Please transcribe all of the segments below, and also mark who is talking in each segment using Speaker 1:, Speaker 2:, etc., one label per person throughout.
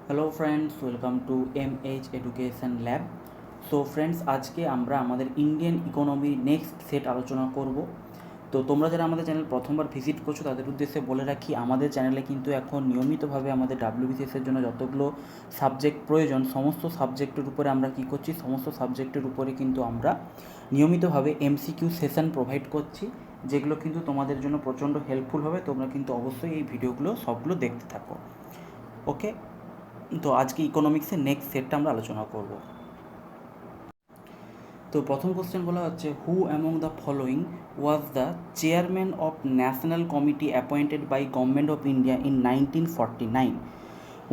Speaker 1: Hello friends, welcome to MH education lab. So friends, আজকে আমরা আমাদের ইন্ডিয়ান ইকোনমির নেক্সট সেট আলোচনা করব। তো তোমরা যারা আমাদের চ্যানেল প্রথমবার ভিজিট করছো তাদের উদ্দেশ্যে বলে রাখি, আমাদের চ্যানেলে কিন্তু এখন নিয়মিতভাবে আমাদের WBCS-এর জন্য যতগুলো সাবজেক্ট প্রয়োজন সমস্ত সাবজেক্টের উপরে আমরা কী করছি, সমস্ত সাবজেক্টের উপরে কিন্তু আমরা নিয়মিতভাবে MCQ সেশন প্রোভাইড করছি, যেগুলো কিন্তু তোমাদের জন্য প্রচণ্ড হেল্পফুল হবে। তোমরা কিন্তু অবশ্যই এই ভিডিওগুলো সবগুলো দেখতে থাকো। ওকে, তো আজকে ইকোনমিক্সের নেক্সট সেটটা আমরা আলোচনা করব। তো প্রথম কোশ্চেন বলা হচ্ছে, who among the following was the chairman of national committee appointed by government of India in 1949।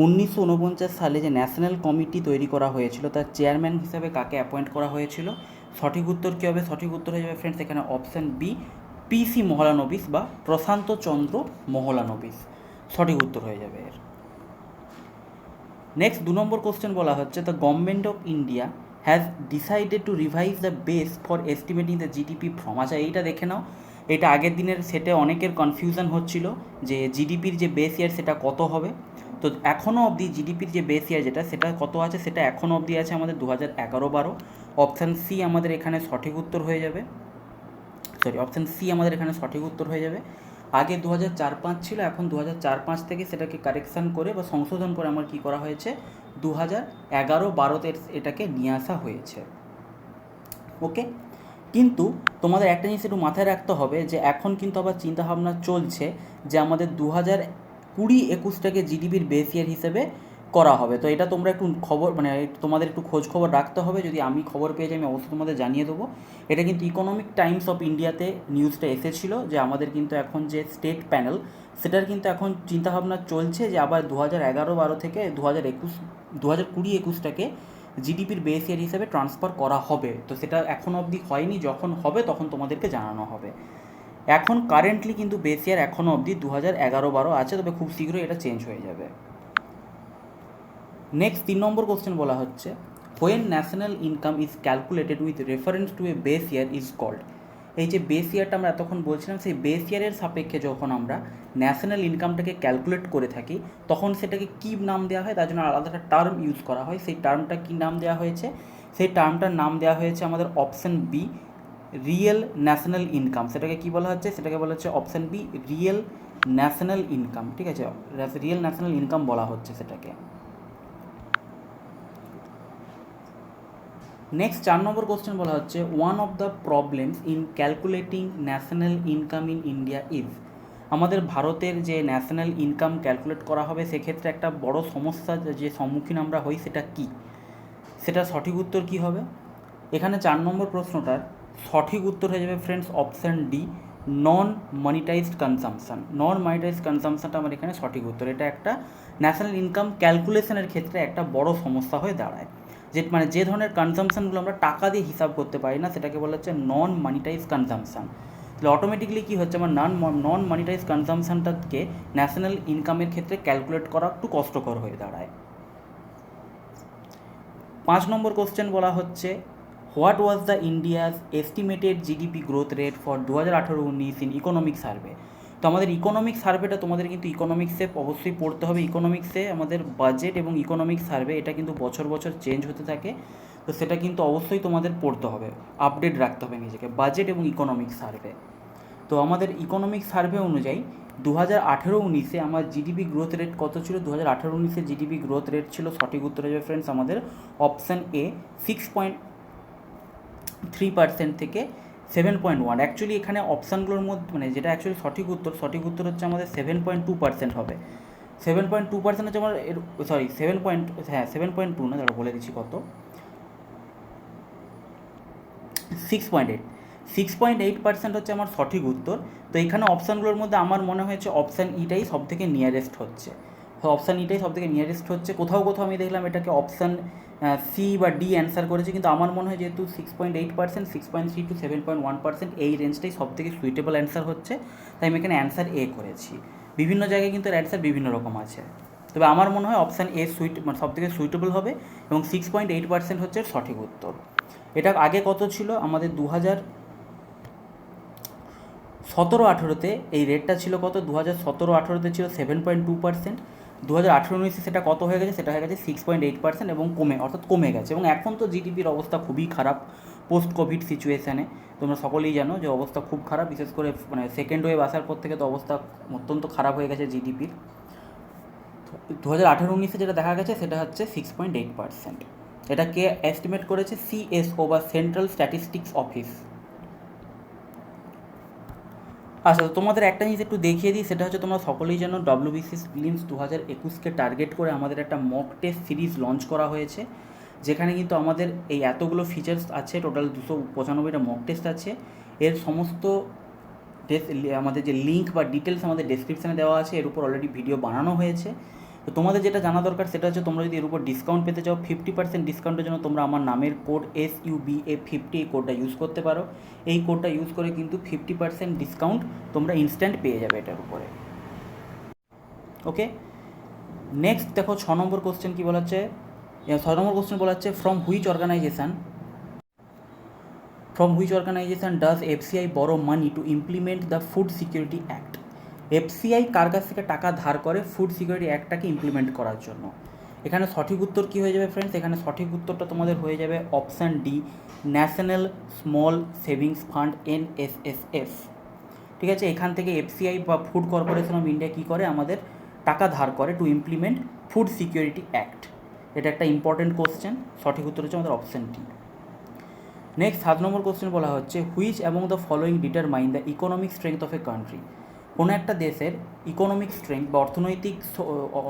Speaker 1: 1949 সালে যে ন্যাশনাল কমিটি তৈরি করা হয়েছিল তার চেয়ারম্যান হিসাবে কাকে অ্যাপয়েন্ট করা হয়েছিল? সঠিক উত্তর কী হবে? সঠিক উত্তর হয়ে যাবে ফ্রেন্ডস এখানে অপশান বি, PC মহলানবিশ বা প্রশান্ত চন্দ্র মহলানবিশ। সঠিক উত্তর হয়ে যাবে এর। নেক্সট 2 নম্বর কোশ্চেন বলা হচ্ছে, the government of India has decided to revise the base for estimating the GDP from. আচ্ছা, এইটা দেখে নাও, এটা আগের দিনের সেটে অনেকের কনফিউশন হচ্ছিল যে জিডিপির যে বেস ইয়ার সেটা কত হবে। তো এখনও অবধি জিডিপির যে বেস ইয়ার সেটা কত আছে, সেটা এখনও অবধি আছে আমাদের 2011-12। অপশান সি আমাদের এখানে সঠিক উত্তর হয়ে যাবে। অপশান সি আমাদের এখানে সঠিক উত্তর হয়ে যাবে। আগে 2004-05 ছিল, এখন 2004-05 থেকে সেটাকে কারেকশান করে বা সংশোধন করে আমার কী করা হয়েছে, 2011-12-তে এটাকে নিয়ে আসা হয়েছে। ওকে, কিন্তু তোমাদের একটা জিনিস একটু মাথায় রাখতে হবে যে এখন কিন্তু আবার চিন্তাভাবনা চলছে যে আমাদের 2020-21টাকে জিডিপির বেস ইয়ার হিসেবে করা হবে। তো এটা তোমরা একটু খবর তোমাদের একটু খোঁজ খবর রাখতে হবে। যদি আমি খবর পেয়ে যাই আমি অবশ্যই তোমাদের জানিয়ে দেবো। এটা কিন্তু ইকোনমিক টাইমস অফ ইন্ডিয়াতে নিউজটা এসেছিলো যে আমাদের কিন্তু এখন যে স্টেট প্যানেল সেটার কিন্তু এখন চিন্তাভাবনা চলছে যে আবার 2011-12 থেকে 2020-21টাকে জিডিপির বেস ইয়ার হিসেবে ট্রান্সফার করা হবে। তো সেটা এখন অবধি হয়নি, যখন হবে তখন তোমাদেরকে জানানো হবে। এখন কারেন্টলি কিন্তু বেস ইয়ার এখনও অবধি 2011-12 আছে, তবে খুব শীঘ্রই এটা চেঞ্জ হয়ে যাবে। নেক্সট 3 নম্বর কোশ্চেন বলা হচ্ছে, when national income is calculated with reference to a base year is called. এই যে বেস ইয়ারটা আমরা এতক্ষণ বলছিলাম, সেই বেস ইয়ারের সাপেক্ষে যখন আমরা ন্যাশনাল ইনকামটাকে ক্যালকুলেট করে থাকি তখন সেটাকে কী নাম দেওয়া হয়, তার জন্য আলাদা একটা টার্ম ইউজ করা হয়। সেই টার্মটা কী নাম দেওয়া হয়েছে? সেই টার্মটার নাম দেওয়া হয়েছে আমাদের option B, real national income. সেটাকে কী বলা হচ্ছে? সেটাকে বলা হচ্ছে option B, real national income. ঠিক আছে, রিয়েল ন্যাশনাল ইনকাম বলা হচ্ছে সেটাকে। নেক্সট 4 নম্বর কোশ্চেন বলা হচ্ছে, one of the problems in calculating national income in India is. আমাদের ভারতের যে ন্যাশনাল ইনকাম ক্যালকুলেট করা হবে সেক্ষেত্রে একটা বড় সমস্যা যে সম্মুখীন আমরা হই সেটা কি? সেটা সঠিক উত্তর কি হবে? এখানে 4 নম্বর প্রশ্নটার সঠিক উত্তর হয়ে যাবে ফ্রেন্ডস অপশান ডি, নন মনিটাইজড কনজামশান। নন মনিটাইজড কনজামশানটা আমার এখানে সঠিক উত্তর। এটা একটা ন্যাশনাল ইনকাম ক্যালকুলেশনের ক্ষেত্রে একটা বড় সমস্যা হয়ে দাঁড়ায়। যে ধরনের কনজামশানগুলো আমরা টাকা দিয়ে হিসাব করতে পারি না সেটাকে বলা হচ্ছে নন মনিটাইজ কনজামশান। তাহলে অটোমেটিকলি কী হচ্ছে, আমার নন মনিটাইজ কনজামশানটাকে ন্যাশনাল ইনকামের ক্ষেত্রে ক্যালকুলেট করা একটু কষ্টকর হয়ে দাঁড়ায়। 5 নম্বর কোশ্চেন বলা হচ্ছে, what was the India's estimated GDP growth rate for 2018-19 in economic survey. তো আমাদের ইকোনমিক সার্ভেটা তোমাদের কিন্তু ইকোনমিক্সে অবশ্যই পড়তে হবে। ইকোনমিক্সে আমাদের বাজেট এবং ইকোনমিক সার্ভে এটা কিন্তু বছর বছর চেঞ্জ হতে থাকে, তো সেটা কিন্তু অবশ্যই তোমাদের পড়তে হবে, আপডেট রাখতে হবে নিজেকে, বাজেট এবং ইকোনমিক সার্ভে। তো আমাদের ইকোনমিক সার্ভে অনুযায়ী 2018-19 আমার জিডিপি গ্রোথ রেট কত ছিল? 2018-19 জিডিপি গ্রোথ রেট ছিল, সঠিক উত্তর হয়ে যাবে ফ্রেন্ডস আমাদের অপশান এ, 6.3% থেকে 7.1। অ্যাকচুয়ালি এখানে অপশানগুলোর মধ্যে যেটা অ্যাকচুয়ালি সঠিক উত্তর হচ্ছে আমাদের 7.2% হবে। 7.2% হচ্ছে আমার 7.2 না, দাঁড়া বলে দিচ্ছি কত, 6.8% হচ্ছে আমার সঠিক উত্তর। তো এখানে অপশানগুলোর মধ্যে আমার মনে হয়েছে অপশান ইটাই সব থেকে নিয়ারেস্ট হচ্ছে। কোথাও কোথাও আমি দেখলাম এটাকে অপশান সি বা ডি অ্যান্সার করেছে, কিন্তু আমার মনে হয় যেহেতু 6.8%, 6.3 to 7.1% এই রেঞ্জটাই সব থেকে সুইটেবল অ্যান্সার হচ্ছে, তাই আমি এখানে অ্যান্সার এ করেছি। বিভিন্ন জায়গায় কিন্তু এর অ্যান্সার বিভিন্ন রকম আছে, তবে আমার মনে হয় অপশান এ সব থেকে সুইটেবল হবে এবং 6.8% হচ্ছে সঠিক উত্তর। এটা আগে কত ছিল আমাদের 2017-18-তে এই রেটটা ছিল কত? 2017-18-তে ছিল 7.2%, 2018-19 সেটা কত হয়ে গেছে, সেটা হয়ে গেছে 6.8% এবং কমে গেছে। এবং এখন তো জিডিপির অবস্থা খুবই খারাপ পোস্ট কোভিড সিচুয়েশানে, তোমরা সকলেই জানো যে অবস্থা খুব খারাপ, বিশেষ করে মানে সেকেন্ড ওয়েভ আসার পর থেকে তো অবস্থা অত্যন্ত খারাপ হয়ে গেছে জিডিপির। 2018-19 যেটা দেখা গেছে সেটা হচ্ছে 6.8%। এটা কে এস্টিমেট করেছে? সিএসও বা সেন্ট্রাল স্ট্যাটিস্টিক্স অফিস। আচ্ছা, তো তোমাদের একটা জিনিস একটু দেখিয়ে দিই, সেটা হচ্ছে তোমরা সকলেই জানো ডব্লিউবিসিএস প্রিলিমস 2021-কে টার্গেট করে আমাদের একটা মক টেস্ট সিরিজ লঞ্চ করা হয়েছে, যেখানে কিন্তু আমাদের এই এতগুলো ফিচার্স আছে, টোটাল 295টা মক টেস্ট আছে। এর সমস্ত আমাদের যে লিঙ্ক বা ডিটেলস আমাদের ডেসক্রিপশানে দেওয়া আছে, এর উপর অলরেডি ভিডিও বানানো হয়েছে। তো তোমাদের যেটা জানা দরকার সেটা হচ্ছে তোমরা যদি এর উপর ডিসকাউন্ট পেতে চাও, 50% ডিসকাউন্টের জন্য তোমরা আমার নামের কোড SUBA50 এই কোডটা ইউজ করতে পারো। এই কোডটা ইউজ করে কিন্তু 50% ডিসকাউন্ট তোমরা ইনস্ট্যান্ট পেয়ে যাবে এটার উপরে। ওকে, নেক্সট দেখো 6 নম্বর কোশ্চেন কী বলা হচ্ছে। 6 নম্বর কোশ্চেন বলা হচ্ছে from which organisation does FCI borrow money to implement the Food Security Act? FCI কার কাছ থেকে টাকা ধার করে ফুড সিকিউরিটি অ্যাক্টটাকে ইমপ্লিমেন্ট করার জন্য? এখানে সঠিক উত্তর কী হয়ে যাবে ফ্রেন্ডস? এখানে সঠিক উত্তরটা তোমাদের হয়ে যাবে option D, national small savings fund, NSSF। ঠিক আছে, এখান থেকে FCI বা ফুড কর্পোরেশন অফ ইন্ডিয়া কী করে? আমাদের টাকা ধার করে to implement food security act. এটা একটা ইম্পর্টেন্ট কোশ্চেন। সঠিক উত্তর হচ্ছে আমাদের অপশান ডি। নেক্সট 7 নম্বর কোশ্চেন বলা হচ্ছে which among the following determine the economic strength of a country? কোনো একটা দেশের ইকোনমিক স্ট্রেংথ বা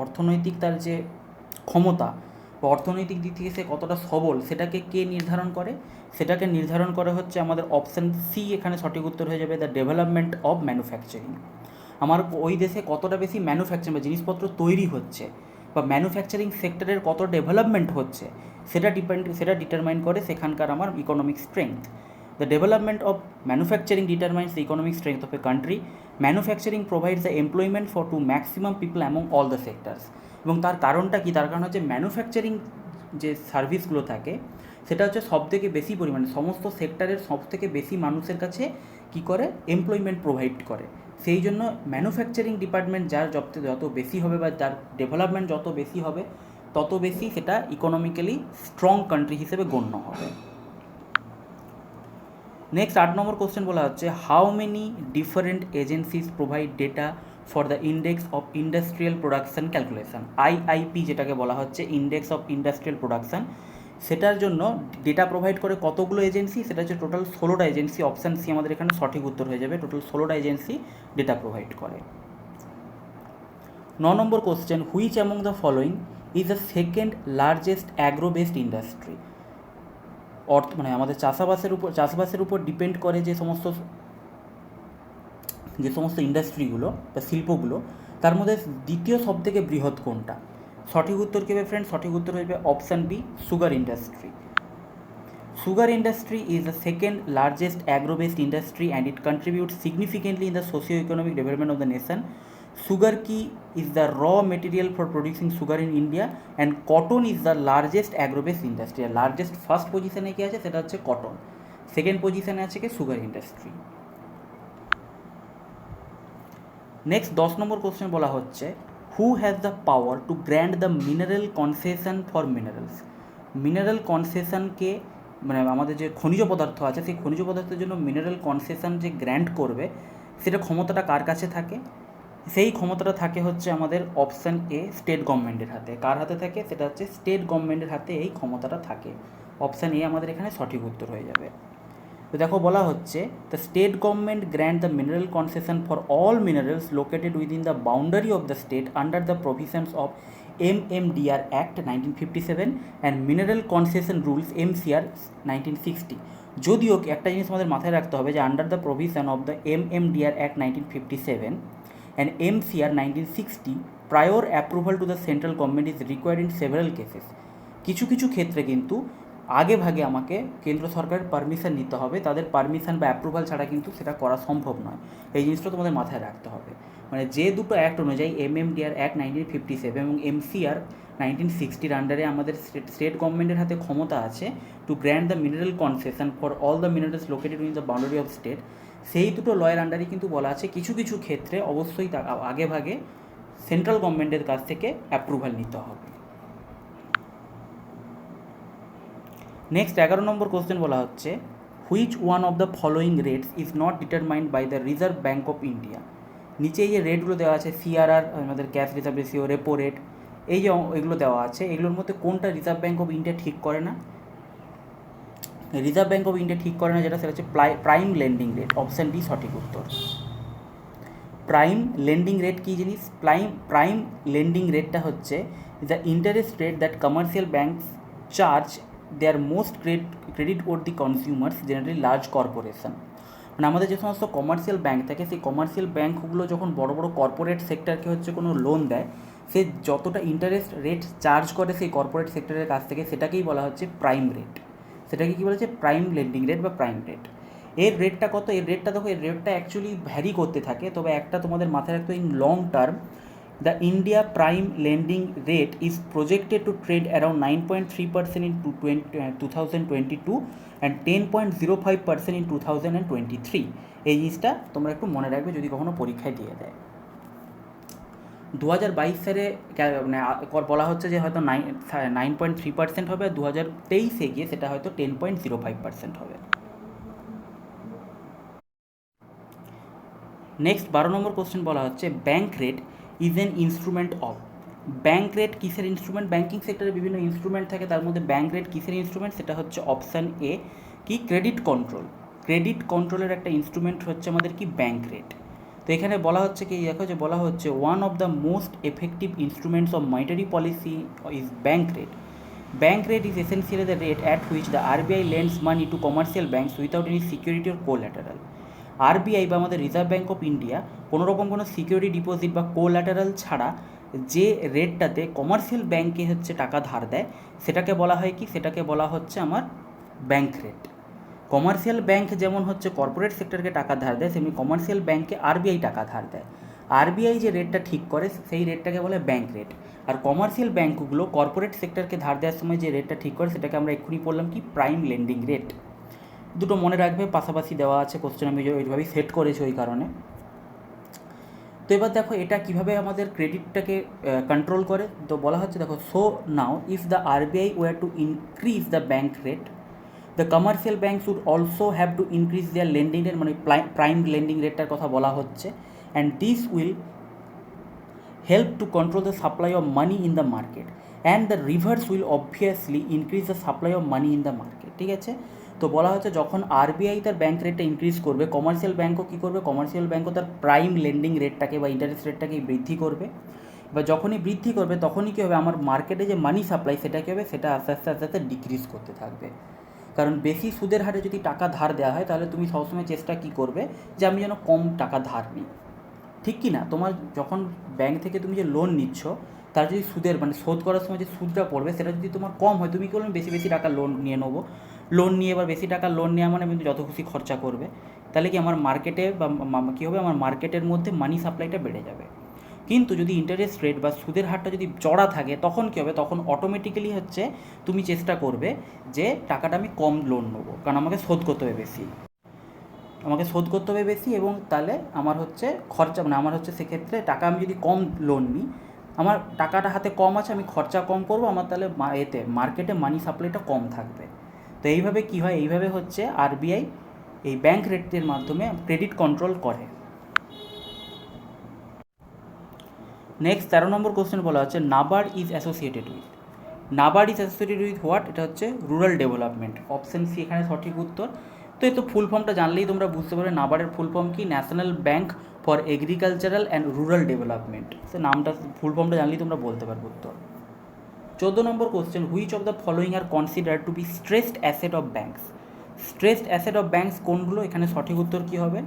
Speaker 1: অর্থনৈতিক তার যে ক্ষমতা বা অর্থনৈতিক দিক থেকে সে কতটা সবল, সেটাকে কে নির্ধারণ করে? সেটাকে নির্ধারণ করে হচ্ছে আমাদের অপশান সি। এখানে সঠিক উত্তর হয়ে যাবে দ্য ডেভেলপমেন্ট অফ ম্যানুফ্যাকচারিং। আমার ওই দেশে কতটা বেশি ম্যানুফ্যাকচারিং বা জিনিসপত্র তৈরি হচ্ছে বা ম্যানুফ্যাকচারিং সেক্টরের কত ডেভেলপমেন্ট হচ্ছে, সেটা ডিটারমাইন করে সেখানকার আমার economic strength. The development of manufacturing determines the economic strength of a country. Manufacturing provides the employment for to maximum people among all the sectors. এবং তার কারণটা কি? তার কারণ হচ্ছে ম্যানুফ্যাকচারিং যে সার্ভিসগুলো থাকে সেটা হচ্ছে সবথেকে বেশি পরিমাণে সমস্ত সেক্টরের সবথেকে বেশি মানুষের কাছে কী করে? এমপ্লয়মেন্ট প্রোভাইড করে। সেই জন্য ম্যানুফ্যাকচারিং ডিপার্টমেন্ট যার যত বেশি হবে বা যার ডেভেলপমেন্ট যত বেশি হবে, তত বেশি সেটা ইকোনমিক্যালি স্ট্রং কান্ট্রি হিসেবে গণ্য হবে। নেক্সট 8 নম্বর কোশ্চেন বলা হচ্ছে how many different agencies provide data for the index of industrial production calculation? IIP যেটাকে বলা হচ্ছে ইন্ডেক্স অফ ইন্ডাস্ট্রিয়াল প্রোডাকশন, সেটার জন্য ডেটা প্রোভাইড করে কতগুলো এজেন্সি? সেটা হচ্ছে টোটাল 16টা এজেন্সি। অপশান সি আমাদের এখানে সঠিক উত্তর হয়ে যাবে। টোটাল 16টা এজেন্সি ডেটা প্রোভাইড করে। 9 নম্বর question which among the following is the second largest agro based industry? মানে আমাদের চাষবাসের উপর ডিপেন্ড করে যে সমস্ত ইন্ডাস্ট্রিগুলো বা শিল্পগুলো, তার মধ্যে দ্বিতীয় সবথেকে বৃহৎ কোনটা? সঠিক উত্তর কী হবে ফ্রেন্ড? সঠিক উত্তর হবে option B, sugar industry. Sugar industry is the second largest agro-based industry and it contributes significantly in the socio-economic development of the nation. Sugar key is the raw material for producing sugar in India and cotton is the largest agro-based industry. Largest first position কি আছে? সেটা হচ্ছে cotton. Second পজিশনে আছে কি? Sugar industry. Next 10 নম্বর question বলা হচ্ছে who has the power to grant the mineral concession for minerals? Mineral কনসেশনকে মানে আমাদের যে খনিজ পদার্থ আছে সেই খনিজ পদার্থের জন্য মিনারেল কনসেশন যে গ্র্যান্ট করবে, সেটা ক্ষমতাটা কার কাছে থাকে? সেই ক্ষমতাটা থাকে হচ্ছে আমাদের অপশান এ, স্টেট গভর্নমেন্টের হাতে। কার হাতে থাকে? সেটা হচ্ছে স্টেট গভর্নমেন্টের হাতে এই ক্ষমতাটা থাকে। অপশান এ আমাদের এখানে সঠিক উত্তর হয়ে যাবে। তো দেখো বলা হচ্ছে the state government grant the mineral concession for all minerals located within the boundary of the state under the provisions of MMDR Act 1957 and mineral concession rules MCR 1960। যদিও একটা জিনিস আমাদের মাথায় রাখতে হবে যে under the provision of the MMDR Act 1957 and MCR 1960 prior approval to the central government is required in several cases. কিছু কিছু ক্ষেত্রে কিন্তু আগে ভাগে আমাকে কেন্দ্র সরকারের পারমিশন নিতে হবে, তাদের পারমিশন বা অ্যাপ্রুভাল ছাড়া কিন্তু সেটা করা সম্ভব নয়। এই জিনিসটা তোমাদের মাথায় রাখতে হবে। মানে যে দুটো অ্যাক্ট অনুযায়ী MMDR Act 1957 এবং MCR 1960 আন্ডারে আমাদের স্টেট গভর্নমেন্টের হাতে ক্ষমতা আছে two grant the mineral concession for all the minerals located in the boundary of state, সেই দুটো লয়ের আন্ডারে কিন্তু বলা আছে কিছু কিছু ক্ষেত্রে অবশ্যই আগে ভাগে সেন্ট্রাল গভর্নমেন্টের কাছ থেকে অ্যাপ্রুভাল নিতে হবে। নেক্সট 11 নম্বর কোশ্চেন বলা হচ্ছে which one of the following rates is not determined by the Reserve Bank of India. নিচে এই যে রেটগুলো দেওয়া আছে সিআরআর, আমাদের cash reserve ratio, repo rate, এই যে এগুলো দেওয়া আছে, এগুলোর মধ্যে কোনটা রিজার্ভ ব্যাঙ্ক অফ ইন্ডিয়া ঠিক করে না? রিজার্ভ ব্যাঙ্ক অফ ইন্ডিয়া ঠিক করে না যেটা, সেটা হচ্ছে prime lending rate. Option D সঠিক উত্তর। প্রাইম লেন্ডিং রেট কী জিনিস? প্রাইম লেন্ডিং রেটটা হচ্ছে the interest rate that commercial banks charge their most credit or the consumers, generally large corporation. মানে আমাদের যে সমস্ত কমার্শিয়াল ব্যাঙ্ক থাকে, সেই কমার্শিয়াল ব্যাঙ্কগুলো যখন বড় বড় কর্পোরেট সেক্টরকে হচ্ছে কোনো লোন দেয়, সে যতটা ইন্টারেস্ট রেট চার্জ করে সেই কর্পোরেট সেক্টরের কাছ থেকে, সেটাকেই বলা হচ্ছে প্রাইম রেট। সেটাকে কী বলা হচ্ছে? প্রাইম লেন্ডিং রেট বা প্রাইম রেট। এর রেটটা কত? এর রেটটা দেখো, এর রেটটা অ্যাকচুয়ালি ভ্যারি করতে থাকে, তবে একটা তোমাদের মাথায় রাখতে, in long term the India prime lending rate is projected to trade around 9.3% in 2022 and 10.05% in 2023। এই জিনিসটা তোমরা একটু মনে রাখবে যদি কখনো পরীক্ষায় দিয়ে দেয়। 2022 সালে মানে বলা হচ্ছে যে হয়তো 9.3% হবে, আর 2023 গিয়ে সেটা হয়তো 10.05% হবে। নেক্সট 12 নম্বর কোশ্চেন বলা হচ্ছে bank rate is an instrument of. Bank rate কিসের ইনস্ট্রুমেন্ট? ব্যাঙ্কিং সেক্টরে বিভিন্ন ইনস্ট্রুমেন্ট থাকে, তার মধ্যে ব্যাঙ্ক রেট কিসের ইনস্ট্রুমেন্ট? সেটা হচ্ছে অপশান এ কি ক্রেডিট কন্ট্রোল। ক্রেডিট কন্ট্রোলের একটা ইনস্ট্রুমেন্ট হচ্ছে আমাদের কি ব্যাঙ্ক রেট। তো এখানে বলা হচ্ছে কি, দেখো যে বলা হচ্ছে one of the most effective instruments of monetary policy is bank rate. Bank rate is essentially the rate at which the RBI lends money to commercial banks without any security or collateral. RBI বা আমাদের reserve Bank of India কোনো রকম কোনো security deposit বা collateral ছাড়া যে রেটটাতে commercial ব্যাঙ্কে হচ্ছে টাকা ধার দেয়, সেটাকে বলা হয় কি? সেটাকে বলা হচ্ছে আমার ব্যাঙ্ক রেট। কমার্শিয়াল ব্যাঙ্ক যেমন হচ্ছে কর্পোরেট সেক্টরকে টাকা ধার দেয়, সেমনি কমার্শিয়াল ব্যাঙ্কে আরবিআই টাকা ধার দেয়। আরবিআই যে রেটটা ঠিক করে সেই রেটটাকে বলে ব্যাঙ্ক রেট। আর কমার্শিয়াল ব্যাঙ্কগুলো কর্পোরেট সেক্টরকে ধার দেওয়ার সময় যে রেটটা ঠিক করে, সেটাকে আমরা এক্ষুনি বললাম কি প্রাইম লেন্ডিং রেট। দুটো মনে রাখবে, পাশাপাশি দেওয়া আছে কোশ্চেন, আমি ওইভাবেই সেট করেছি ওই কারণে। তো এবার দেখো এটা কীভাবে আমাদের ক্রেডিটটাকে কন্ট্রোল করে। তো বলা হচ্ছে দেখো, so now if the RBI were to increase the bank rate, the commercial bank should also have to increase their lending rate, মানে প্রাইম লেন্ডিং রেটটার কথা বলা হচ্ছে। And this will help to control the supply of money in the market and the reverse will obviously increase the supply of money in the market। ঠিক আছে, তো বলা হচ্ছে যখন আরবিআই তার ব্যাঙ্ক রেটটা ইনক্রিজ করবে, কমার্শিয়াল ব্যাঙ্কও কী করবে? কমার্শিয়াল ব্যাঙ্কও তার প্রাইম লেন্ডিং রেটটাকে বা ইন্টারেস্ট রেটটাকে বৃদ্ধি করবে। এবার যখনই বৃদ্ধি করবে তখনই কী হবে? আমার মার্কেটে যে মানি সাপ্লাই সেটা কী হবে? সেটা আস্তে আস্তে আস্তে আস্তে ডিক্রিজ করতে থাকবে। কারণ বেশি সুদের হারে যদি টাকা ধার দেওয়া হয়, তাহলে তুমি সবসময় চেষ্টা কী করবে? যে আমি যেন কম টাকা ধার নিই, ঠিক কি না? তোমার যখন ব্যাঙ্ক থেকে তুমি যে লোন নিচ্ছ, তার যদি সুদের মানে শোধ করার সময় যে সুদটা পড়বে, সেটা যদি তোমার কম হয়, তুমি কি বলবে? বেশি বেশি টাকা লোন নিয়ে নেবো। লোন নিয়ে এবার বেশি টাকা লোন নেওয়া মানে কিন্তু যত খুশি খরচা করবে, তাহলে কি আমার মার্কেটে বা কী হবে? আমার মার্কেটের মধ্যে মানি সাপ্লাইটা বেড়ে যাবে। কিন্তু যদি ইন্টারেস্ট রেট বা সুদের হারটা যদি চড়া থাকে, তখন কী হবে? তখন অটোমেটিক্যালি হচ্ছে তুমি চেষ্টা করবে যে টাকাটা আমি কম লোন নেবো, কারণ আমাকে শোধ করতে হবে বেশি, এবং তাহলে আমার হচ্ছে খরচা, মানে আমার হচ্ছে সেক্ষেত্রে টাকা আমি যদি কম লোন নিই, আমার টাকাটা হাতে কম আছে, আমি খরচা কম করবো, আমার তাহলে এতে মার্কেটে মানি সাপ্লাইটা কম থাকবে। তো এইভাবে কী হয়? এইভাবে হচ্ছে আরবিআই এই ব্যাঙ্ক রেটের মাধ্যমে ক্রেডিট কন্ট্রোল করে। নেক্সট 13 নম্বর কোশ্চেন বলা হচ্ছে NABARD is associated with what? এটা হচ্ছে রুরাল ডেভেলপমেন্ট। অপশান সি এখানে সঠিক উত্তর। তো এই তো ফুল ফর্মটা জানলেই তোমরা বুঝতে পারবে নাবার্ডের ফুল ফর্ম কি, national bank for agricultural and rural development. সে নামটা ফুল ফর্মটা জানলেই তোমরা বলতে পারবে উত্তর। 14 নম্বর question which of the following are considered to be stressed asset of banks. Stressed asset of banks কোনগুলো? এখানে সঠিক উত্তর কী হবে?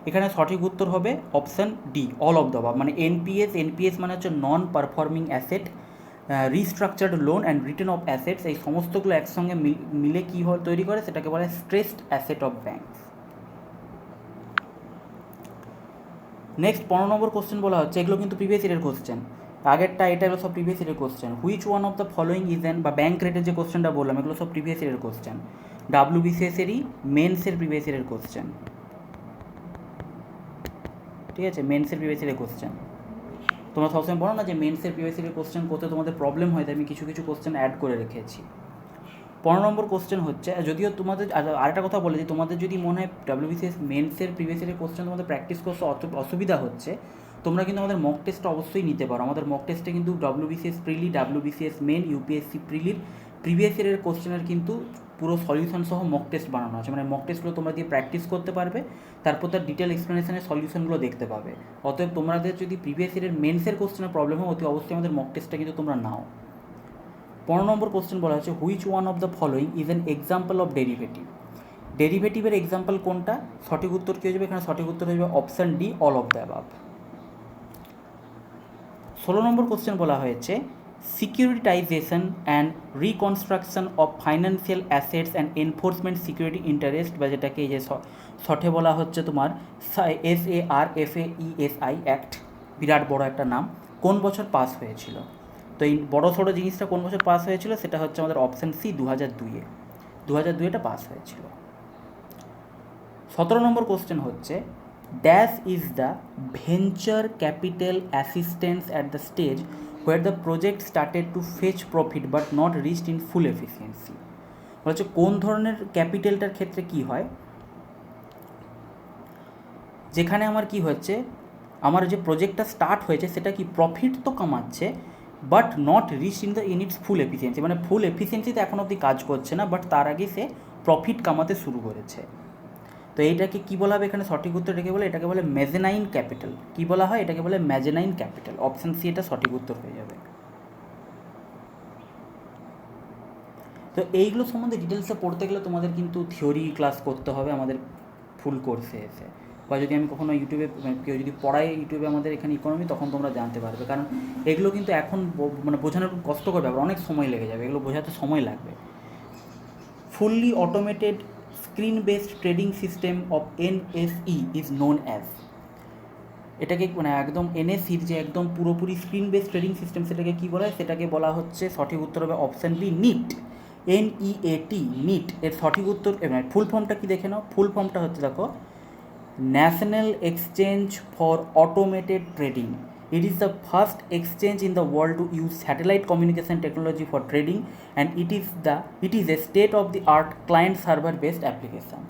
Speaker 1: এখানে সঠিক উত্তর হবে option D, all of the above. মানে এনপিএস মানে হচ্ছে non performing asset, restructured loan and return of assets, এই সমস্তগুলো একসঙ্গে মিলে কী তৈরি করে? সেটাকে বলে stressed asset of banks. Next 15 নম্বর কোশ্চেন বলা হচ্ছে, এগুলো কিন্তু প্রিভিয়াস ইয়ারের কোশ্চেন, আগেরটা এটা এগুলো সব প্রিভিয়াস ইয়ারের question. Which one of the following is an, বা ব্যাঙ্ক রেটের যে কোশ্চেনটা বললাম, এগুলো সব প্রিভিয়াস ইয়ারের কোশ্চেন, ডাব্লিউবিসিএসেরই মেন্সের প্রিভিয়াস ইয়ারের কোশ্চেন। ঠিক আছে, মেন্সের প্রিভিয়াস ইয়ারের কোশ্চেন। তো তোমরা সবসময় বলো না যে মেন্সের প্রিভিয়াস ইয়ারের কোশ্চেন করতে তোমাদের প্রবলেম হয়, তাই আমি কিছু কিছু কোশ্চেন অ্যাড করে রেখেছি। 15 নম্বর কোশ্চেন হচ্ছে, যদিও তোমাদের আরেকটা কথা বলে যে তোমাদের যদি মনে হয় WBCS মেন্সের প্রিভিয়াস ইয়ারের কোশ্চেন তোমাদের প্র্যাকটিস করতে অসুবিধা হচ্ছে, তোমরা কিন্তু আমাদের মক টেস্টটা অবশ্যই নিতে পারো। আমাদের মক টেস্টে কিন্তু WBCS প্রিলি, WBCS মেন, UPSC প্রিলির প্রিভিয়াস ইয়ারের কোশ্চেনের কিন্তু পুরো সলিউশন সহ মক টেস্ট বানানো আছে। মানে মক টেস্টগুলো তোমরা দিয়ে প্র্যাকটিস করতে পারবে, তারপর তার ডিটেল এক্সপ্লেনেশনের সলিউশনগুলো দেখতে পাবে। অতএব তোমাদের যদি প্রিভিয়াস ইয়ারের মেন্সের কোশ্চেনের প্রবলেম হয়, অতি অবশ্যই আমাদের মক টেস্টটা কিন্তু তোমরা নাও। 15 নম্বর কোশ্চেন বলা হচ্ছে, which one of the following is an example of derivative. ডেরিভেটিভের এক্সাম্পল কোনটা? সঠিক উত্তর কী হয়ে যাবে? এখানে সঠিক উত্তর হয়ে যাবে option D, all of the above. 16 নম্বর কোশ্চেন বলা হয়েছে, securitisation and reconstruction of financial assets and enforcement security interest, বা যেটাকে এই যে শর্টে বলা হচ্ছে তোমার SARFAESI অ্যাক্ট, বিরাট বড় একটা নাম, কোন বছর পাস হয়েছিল? তো এই বড় সড়ো জিনিসটা কোন বছর পাস হয়েছিল? সেটা হচ্ছে আমাদের অপশান সি, 2002-এ। 2002-এটা পাস হয়েছিল। 17 নম্বর কোশ্চেন হচ্ছে, dash is the venture capital assistance at the stage where the project started to face profit but not reached in full efficiency. বলছে কোন ধরনের ক্যাপিটালটার ক্ষেত্রে কি হয়, যেখানে আমার কি হচ্ছে, আমার যে প্রজেক্টটা স্টার্ট হয়েছে সেটা কি প্রফিট তো কামাচ্ছে, but not reach in its full efficiency, মানে ফুল এফিসিয়েন্সিতে এখন অবধি কাজ করছে না, বাট তার আগে সে প্রফিট কামাতে শুরু করেছে। তো এইটাকে কী বলা হবে? এখানে সঠিক উত্তর এটাকে বলে, এটাকে বলে মেজেনাইন ক্যাপিটাল। কী বলা হয়? এটাকে বলে মেজেনাইন ক্যাপিটাল। অপশান সি এটা সঠিক উত্তর হয়ে যাবে। তো এইগুলো সম্বন্ধে ডিটেলসে পড়তে গেলে তোমাদের কিন্তু থিওরি ক্লাস করতে হবে আমাদের ফুল কোর্সে এসে, বা যদি আমি কখনো ইউটিউবে কেউ যদি পড়াই ইউটিউবে আমাদের এখানে ইকোনমি, তখন তোমরা জানতে পারবে। কারণ এগুলো কিন্তু এখন মানে বোঝানোর কষ্টকর ব্যাপার, অনেক সময় লেগে যাবে, এগুলো বোঝাতে সময় লাগবে। Fully automated screen based trading system of NSE is known as, এটাকে মানে একদম NSEর যে একদম পুরোপুরি স্ক্রিন বেসড ট্রেডিং সিস্টেম, সেটাকে কী বলা হয়? সেটাকে বলা হচ্ছে, সঠিক উত্তর হবে option B, NEAT. NEAT, NEAT. এর সঠিক উত্তর, মানে ফুল ফর্মটা কি দেখে নাও। ফুল ফর্মটা হচ্ছে, দেখো, national exchange for automated trading. It is the first exchange in the world to use satellite communication technology for trading, and it is a state of the art client server based application.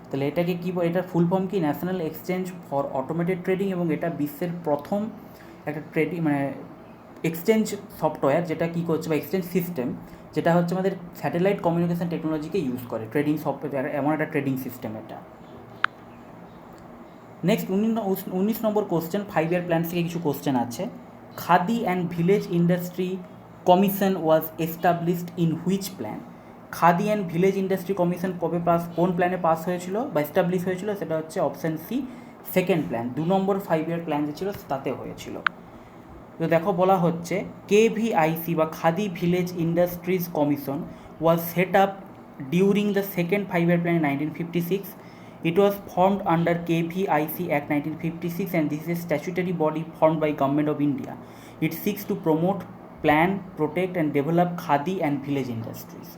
Speaker 1: তাহলে এটাকে কী বলে? এটার ফুল form কি? National exchange for automated trading, এবং এটা বিশ্বের প্রথম একটা ট্রেডিং মানে এক্সচেঞ্জ সফটওয়্যার যেটা কী করছে, বা এক্সচেঞ্জ সিস্টেম যেটা হচ্ছে আমাদের স্যাটেলাইট কমিউনিকেশন টেকনোলজিকে ইউজ করে ট্রেডিং সফটওয়্যার, এমন একটা ট্রেডিং সিস্টেম এটা। নেক্সট 19 নম্বর কোশ্চেন, 5 ইয়ার প্ল্যান থেকে কিছু কোশ্চেন আছে। Khadi and village industry commission was established in which plan? Khadi and village industry commission কবে কোন প্ল্যানে পাস হয়েছিল বা এস্টাবলিশ হয়েছিল? সেটা হচ্ছে অপশান সি, সেকেন্ড প্ল্যান। 2 নম্বর 5 ইয়ার প্ল্যান যে ছিল তাতে হয়েছিল। তো দেখো বলা হচ্ছে, KVIC বা khadi village industries commission was set up during the second 5 year plan in 1956. It was formed under KVIC Act 1956, and this is a statutory body formed by Government of India. It seeks to promote, plan, protect and develop khadi and village industries.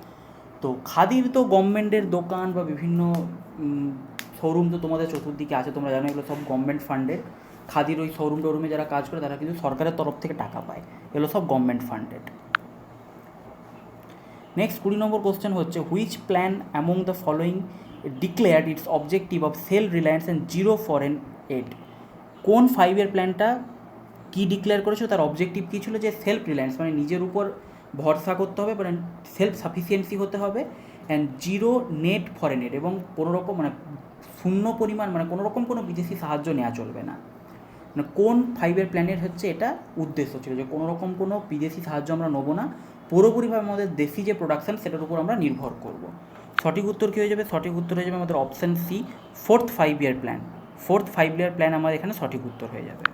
Speaker 1: তো খাদির তো গভর্নমেন্টের দোকান বা বিভিন্ন showroom তো তোমাদের চতুর্দিকে আছে, তোমরা জানো এগুলো সব গভর্নমেন্ট ফান্ডেড। খাদির ওই শোরুমে যারা কাজ করে তারা কিন্তু সরকারের তরফ থেকে টাকা পায়, এগুলো সব গভর্নমেন্ট ফান্ডেড। নেক্সট 20 নম্বর কোশ্চেন হচ্ছে, which plan among the following declared its objective of self-reliance and zero foreign aid? কোন 5 ইয়ার প্ল্যানটা কী ডিক্লেয়ার করেছিল, তার অবজেক্টিভ কী ছিল? যে সেলফ রিলায়েন্স, মানে নিজের উপর ভরসা করতে হবে, মানে সেলফ সাফিসিয়েন্সি হতে হবে, and zero net foreign aid, এবং কোনোরকম মানে শূন্য পরিমাণ মানে কোনোরকম কোনো বিদেশি সাহায্য নেওয়া চলবে না। মানে কোন 5 ইয়ার প্ল্যানের হচ্ছে এটা উদ্দেশ্য ছিল, যে কোনোরকম কোনো বিদেশি সাহায্য আমরা নেবো না, পুরোপুরিভাবে আমাদের দেশি যে প্রোডাকশান সেটার উপর আমরা নির্ভর করব। সঠিক উত্তর কী হয়ে যাবে? সঠিক উত্তর হয়ে যাবে আমাদের option C, 4th 5 year plan. 4th 5 year plan আমাদের এখানে সঠিক উত্তর হয়ে যাবে।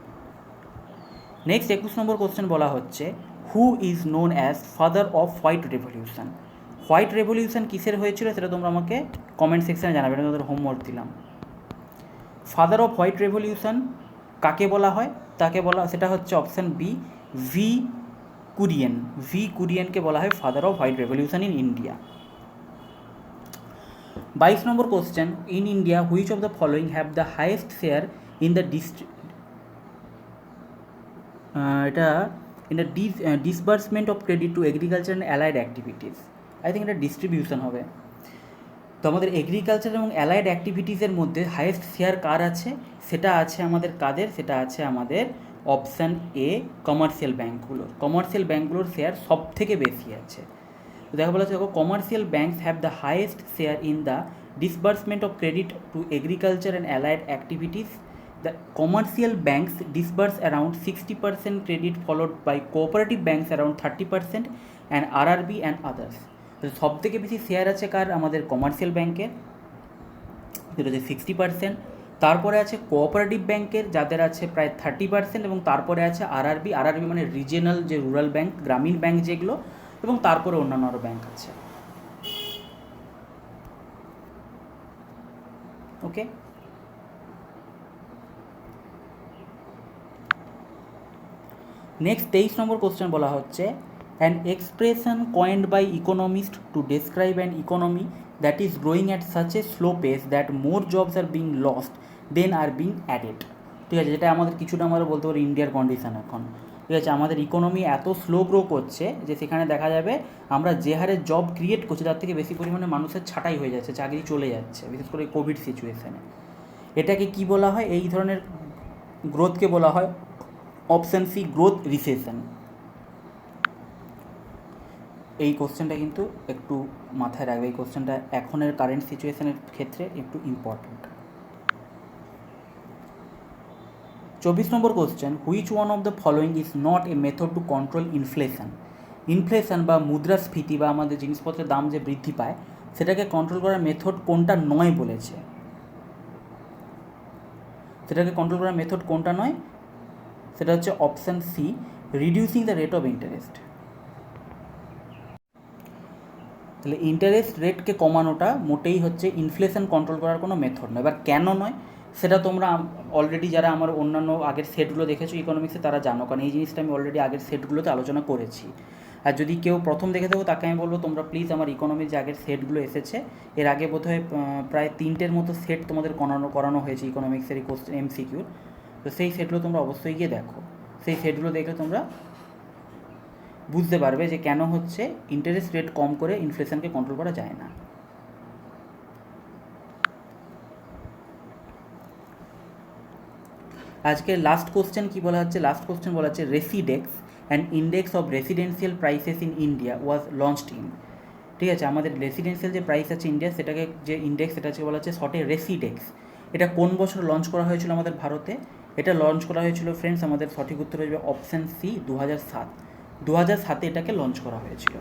Speaker 1: নেক্সট 21 নম্বর কোশ্চেন বলা হচ্ছে, who is known as father of white revolution? White revolution কিসের হয়েছিল সেটা তোমরা আমাকে কমেন্ট সেকশানে জানাবে, এটা তোমাদের হোমওয়ার্ক দিলাম। ফাদার অফ হোয়াইট রেভলিউশন কাকে বলা হয়? তাকে বলা, সেটা হচ্ছে অপশান বি, ভি কুরিয়েন। ভি কুরিয়েনকে বলা হয় father of white revolution in India. 22 নম্বর question, in India which of the following have the highest share in the এটা এটা disbursement of credit to agriculture and allied activities, I think এটা distribution হবে। তো আমাদের এগ্রিকালচার এবং allied অ্যাক্টিভিটিসের মধ্যে highest share কার আছে, সেটা আছে আমাদের কাদের, সেটা আছে আমাদের অপশান এ, কমার্শিয়াল ব্যাঙ্কগুলোর। কমার্শিয়াল ব্যাঙ্কগুলোর শেয়ার সব থেকে বেশি আছে। তো দেখা বলা হচ্ছে, দেখো commercial banks have the highest share in the disbursement of credit to agriculture and allied activities. The commercial banks disburse around 60% credit, followed by cooperative banks around 30% and RRB and others. তো সব থেকে বেশি share আছে কার, আমাদের commercial ব্যাংকের, যেটা হচ্ছে 60%। তারপরে আছে কোঅপারেটিভ ব্যাংকের, যাদের আছে প্রায় 30%, এবং তারপরে আছে আরআরবি মানে রিজিয়নাল যে রুরাল ব্যাংক, গ্রামীণ ব্যাংক যেগুলো, এবং তারপরে অন্যান্য আরও ব্যাংক আছে। ওকে, নেক্সট 23 নম্বর কোশ্চেন বলা হচ্ছে, an expression coined by economist to describe an economy that is growing at such a slow pace that more jobs are being lost than are being added. ঠিক আছে, যেটা আমাদের কিছুটা আমরা বলতে পারি ইন্ডিয়ার কন্ডিশন এখন। ঠিক আছে, আমাদের ইকোনমি এত স্লো গ্রো করছে যে সেখানে দেখা যাবে আমরা যে হারে জব ক্রিয়েট করছি তার থেকে বেশি পরিমাণে মানুষের ছাঁটাই হয়ে যাচ্ছে, চাকরি চলে যাচ্ছে, বিশেষ করে কোভিড সিচুয়েশানে। এটাকে কি বলা হয়, এই ধরনের গ্রোথকে বলা হয় অপশান সি, গ্রোথ রিসেশন। এই কোশ্চেনটা কিন্তু একটু মাথায় রাখবে, এই কোশ্চেনটা এখনের কারেন্ট সিচুয়েশানের ক্ষেত্রে একটু important. 24 number question, which one of the following is not a method to control inflation. Inflation বা মুদ্রাস্ফীতি বা আমাদের জিনিসপত্রের দাম যে বৃদ্ধি পায় সেটাকে কন্ট্রোল করার মেথড কোনটা নয় বলেছে, সেটাকে কন্ট্রোল করার মেথড কোনটা নয়, সেটা হচ্ছে option C, reducing the rate of interest. তাহলে ইন্টারেস্ট রেটকে কমানোটা মোটেই হচ্ছে ইনফ্লেশন কন্ট্রোল করার কোনো মেথড নয়। এবার কেন নয় সেটা তোমরা অলরেডি যারা আমার অন্যান্য আগের সেটগুলো দেখেছো ইকোনমিক্সে তারা জানো, কারণ এই জিনিসটা আমি অলরেডি আগের সেটগুলোতে আলোচনা করেছি। আর যদি কেউ প্রথম দেখে থাকো তাকে আমি বলবো তোমরা প্লিজ আমার ইকোনমিক্স যে আগের সেটগুলো এসেছে, এর আগে বোধহয় প্রায় 3টের মতো সেট তোমাদের করানো হয়েছে ইকোনমিক্সের এই কোশ্চেন MCQর। তো সেই সেটগুলো তোমরা অবশ্যই গিয়ে দেখো, সেই সেটগুলো দেখলে তোমরা বুঝতে পারবে যে কেন হচ্ছে ইন্টারেস্ট রেট কম করে ইনফ্লেশনকে কন্ট্রোল করা যায় না। আজকে লাস্ট কোশ্চেন কি বলা হচ্ছে, লাস্ট কোশ্চেন বলা হচ্ছে residex and index of residential prices in India was launched in. ঠিক আছে, আমাদের রেসিডেন্সিয়াল যে প্রাইস আছে ইন্ডিয়া, সেটাকে যে ইন্ডেক্স সেটা হচ্ছে বলা হচ্ছে শর্টে রেসিডেক্স। এটা কোন বছর লঞ্চ করা হয়েছিল আমাদের ভারতে, এটা লঞ্চ করা হয়েছিল ফ্রেন্ডস, আমাদের সঠিক উত্তর হয়ে যাবে অপশান সি, 2007। 2007-এ এটাকে লঞ্চ করা হয়েছিল।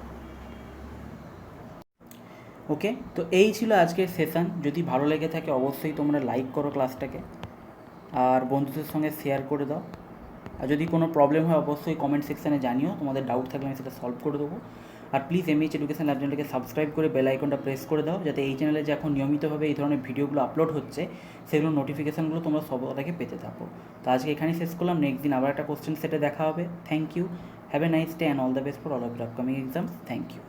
Speaker 1: ওকে, তো এই ছিল আজকের সেশন। যদি ভালো লেগে থাকে অবশ্যই তোমরা লাইক করো ক্লাসটাকে, আর বন্ধুদের সঙ্গে শেয়ার করে দাও। আর যদি কোনো প্রবলেম হয় অবশ্যই কমেন্ট সেকশানে জানিও, তোমাদের ডাউট থাকলে আমি সেটা সলভ করে দেবো। আর প্লিজ MH এডুকেশন ল্যাব চ্যানেলটাকে সাবস্ক্রাইব করে বেল আইকনটা প্রেস করে দাও, যাতে এই চ্যানেলে যে এখন নিয়মিতভাবে এই ধরনের ভিডিওগুলো আপলোড হচ্ছে সেগুলো নোটিফিকেশানগুলো তোমরা সবাইকে পেতে থাকো। তো আজকে এখানেই শেষ করলাম, নেক্সট দিন আবার একটা কোশ্চেন সেটে দেখা হবে। Thank you, have a nice day and all the best for all of your upcoming exam. Thank you.